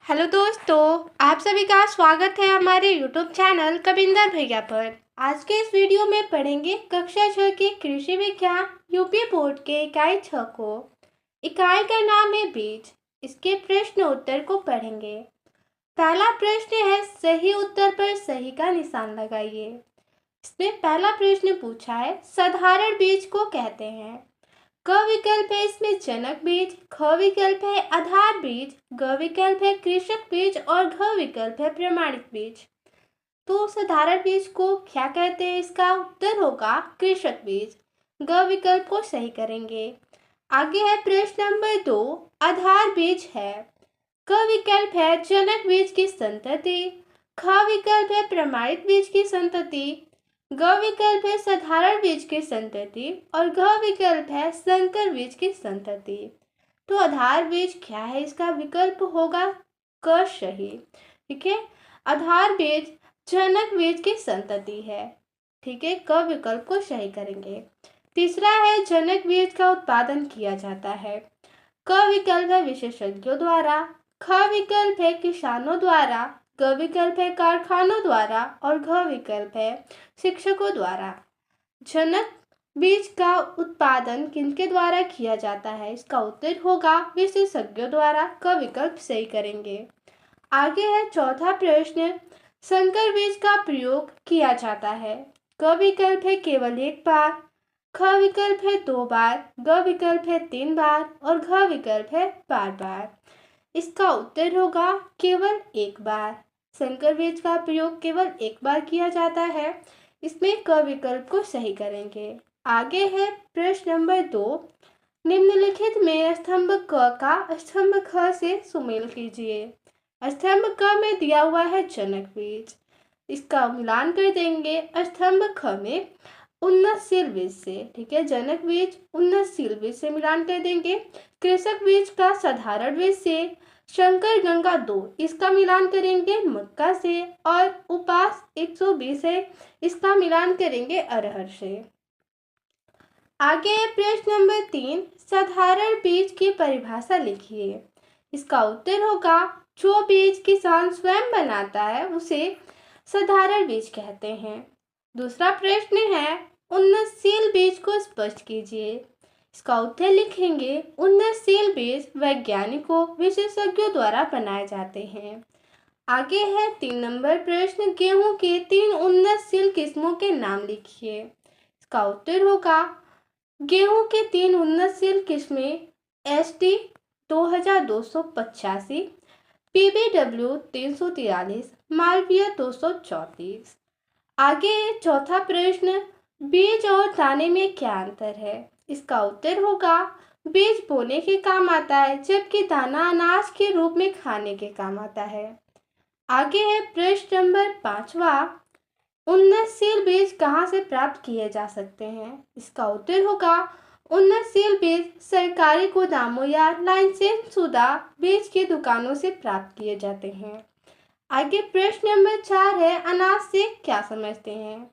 Hello दोस्तों, आप सभी का स्वागत है हमारे यूट्यूब चैनल कविंदर भैया पर। आज के इस वीडियो में पढ़ेंगे कक्षा 6 के कृषि विज्ञान यूपी बोर्ड के इकाई 6 को। इकाई का नाम है बीज। इसके प्रश्न उत्तर को पढ़ेंगे। पहला प्रश्न है, सही उत्तर पर सही का निशान लगाइए। इसमें पहला प्रश्न पूछा है, साधारण बीज को कहते हैं। क विकल्प है इसमें जनक बीज, ख विकल्प है आधार बीज, ग विकल्प है कृषक बीज और घ विकल्प है प्रमाणित बीज। तो साधारण बीज को क्या कहते हैं? इसका उत्तर होगा कृषक बीज। ग विकल्प को सही करेंगे। आगे है प्रश्न नंबर 2, आधार बीज है। क विकल्प है जनक बीज की संतति, ख विकल्प है प्रमाणित बीज की संतति, ग विकल्प है साधारण बीज की संतति और घ विकल्प है संकर बीज की संतति। तो आधार बीज क्या है? इसका विकल्प होगा क सही। ठीक है, आधार बीज जनक बीज की संतति है। ठीक है, क विकल्प को सही करेंगे। तीसरा है, जनक बीज का उत्पादन किया जाता है। क विकल्प है विशेषज्ञों द्वारा, ख विकल्प है किसानों द्वारा, ग विकल्प है कारखानों द्वारा और घ विकल्प है शिक्षकों द्वारा। जनक बीज का उत्पादन किनके द्वारा किया जाता है? इसका उत्तर होगा विशेषज्ञों द्वारा। क विकल्प सही करेंगे। आगे है चौथा प्रश्न, संकर बीज का प्रयोग किया जाता है। क विकल्प है केवल एक बार, ख विकल्प है 2 बार, ग विकल्प है 3 बार और घ विकल्प है बार बार। इसका उत्तर होगा केवल एक बार। संकर बीज का प्रयोग केवल एक बार किया जाता है। इसमें क विकल्प को सही करेंगे। आगे है प्रश्न नंबर 2, निम्नलिखित में स्तंभ क का स्तंभ ख से सुमेल कीजिए। स्तंभ क में दिया हुआ है जनक बीज, इसका मिलान कर देंगे स्तंभ ख में उन्नतशील बीज से। ठीक है, जनक बीज उन्नतशील बीज से मिलान कर देंगे। कृषक बीज का साधारण बीज से, शंकर गंगा 2 इसका मिलान करेंगे मक्का से और उपास 120 है, इसका मिलान करेंगे अरहर से। आगे है प्रश्न नंबर 3, साधारण बीज की परिभाषा लिखिए। इसका उत्तर होगा जो बीज किसान स्वयं बनाता है उसे साधारण बीज कहते हैं। दूसरा प्रश्न है, उन्नतशील बीज को स्पष्ट कीजिए। इसका उत्तर लिखेंगे, उन्नतशील बीज वैज्ञानिकों विशेषज्ञों द्वारा बनाए जाते हैं। आगे है 3 नंबर प्रश्न, गेहूं के 3 उन्नतशील किस्मों के नाम लिखिए। इसका उत्तर होगा गेहूं के 3 उन्नतशील किस्में SD 2285, PBW 343, मालवीय 234। आगे चौथा प्रश्न, बीज और दाने में क्या अंतर है? इसका उत्तर होगा बीज बोने के काम आता है जबकि दाना अनाज के रूप में खाने के काम आता है। आगे है प्रश्न नंबर 5वां, उन्नतशील बीज कहाँ से प्राप्त किए जा सकते हैं? इसका उत्तर होगा उन्नतशील बीज सरकारी गोदामों या लाइसेंस शुदा बीज की दुकानों से प्राप्त किए जाते हैं। आगे प्रश्न नंबर 4 है, अनाज से क्या समझते हैं?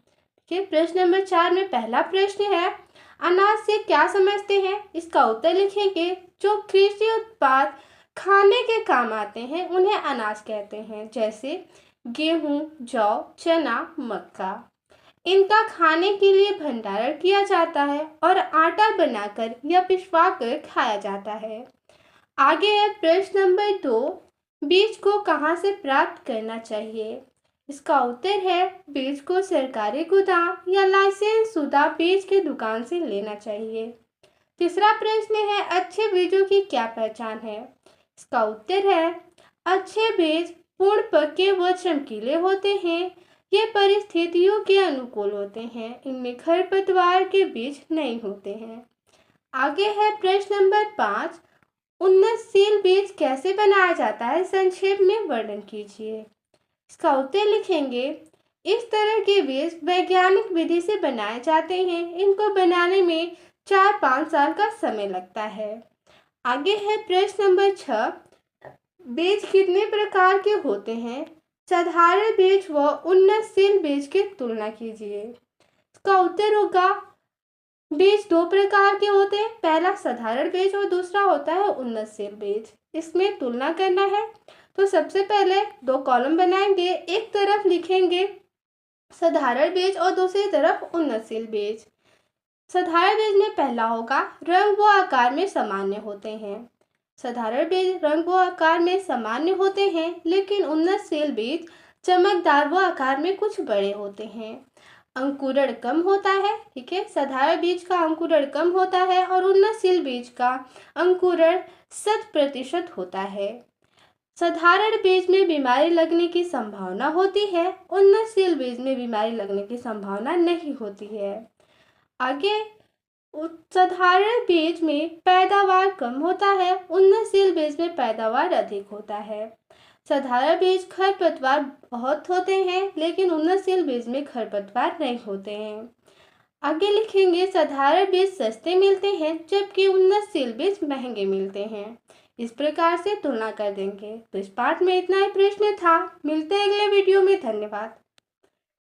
ठीक, प्रश्न नंबर 4 में पहला प्रश्न है, अनाज से क्या समझते हैं? इसका उत्तर लिखेंगे, जो कृषि उत्पाद खाने के काम आते हैं उन्हें अनाज कहते हैं, जैसे गेहूं, जौ, चना, मक्का। इनका खाने के लिए भंडारण किया जाता है और आटा बनाकर या पिसवाकर खाया जाता है। आगे है प्रश्न नंबर 2, बीज को कहाँ से प्राप्त करना चाहिए? इसका उत्तर है बीज को सरकारी गोदाम या लाइसेंस शुदा बीज की दुकान से लेना चाहिए। तीसरा प्रश्न है, अच्छे बीजों की क्या पहचान है? इसका उत्तर है अच्छे बीज पूर्ण पके व चमकीले होते हैं। ये परिस्थितियों के अनुकूल होते हैं। इनमें खरपतवार के बीज नहीं होते हैं। आगे है प्रश्न नंबर 5, उन्नतशील बीज कैसे बनाया जाता है? संक्षेप में वर्णन कीजिए। इसका उत्तर लिखेंगे, इस तरह के बीज वैज्ञानिक विधि से बनाए जाते हैं। इनको बनाने में 4-5 साल का समय लगता है। आगे है प्रश्न नंबर 6, बीज कितने प्रकार के होते हैं? साधारण बीज व उन्नतशील बीज की तुलना कीजिए। इसका उत्तर होगा बीज 2 प्रकार के होते हैं, पहला साधारण बीज और दूसरा होता है उन्नतशील बीज। इसमें तुलना करना है। तो सबसे पहले दो कॉलम बनाएंगे, एक तरफ लिखेंगे साधारण बीज और दूसरी तरफ उन्नतशील बीज। साधारण बीज में पहला होगा रंग व आकार में सामान्य होते हैं। साधारण बीज रंग व आकार में सामान्य होते हैं, लेकिन उन्नतशील बीज चमकदार व आकार में कुछ बड़े होते हैं। अंकुरण कम होता है, ठीक है। साधारण बीज का अंकुरण कम होता है और उन्नतशील बीज का अंकुरण 100% होता है। साधारण बीज में बीमारी लगने की संभावना होती है, उन्नतशील बीज में बीमारी लगने की संभावना नहीं होती है। आगे, साधारण बीज में पैदावार कम होता है, उन्नतशील बीज में पैदावार अधिक होता है। साधारण बीज खरपतवार बहुत होते हैं, लेकिन उन्नतशील बीज में खरपतवार नहीं होते हैं। आगे लिखेंगे साधारण बीज सस्ते मिलते हैं, जबकि उन्नतशील बीज महंगे मिलते हैं। इस प्रकार से तुलना कर देंगे। तो इस पाठ में इतना ही प्रश्न था। मिलते हैं अगले वीडियो में। धन्यवाद।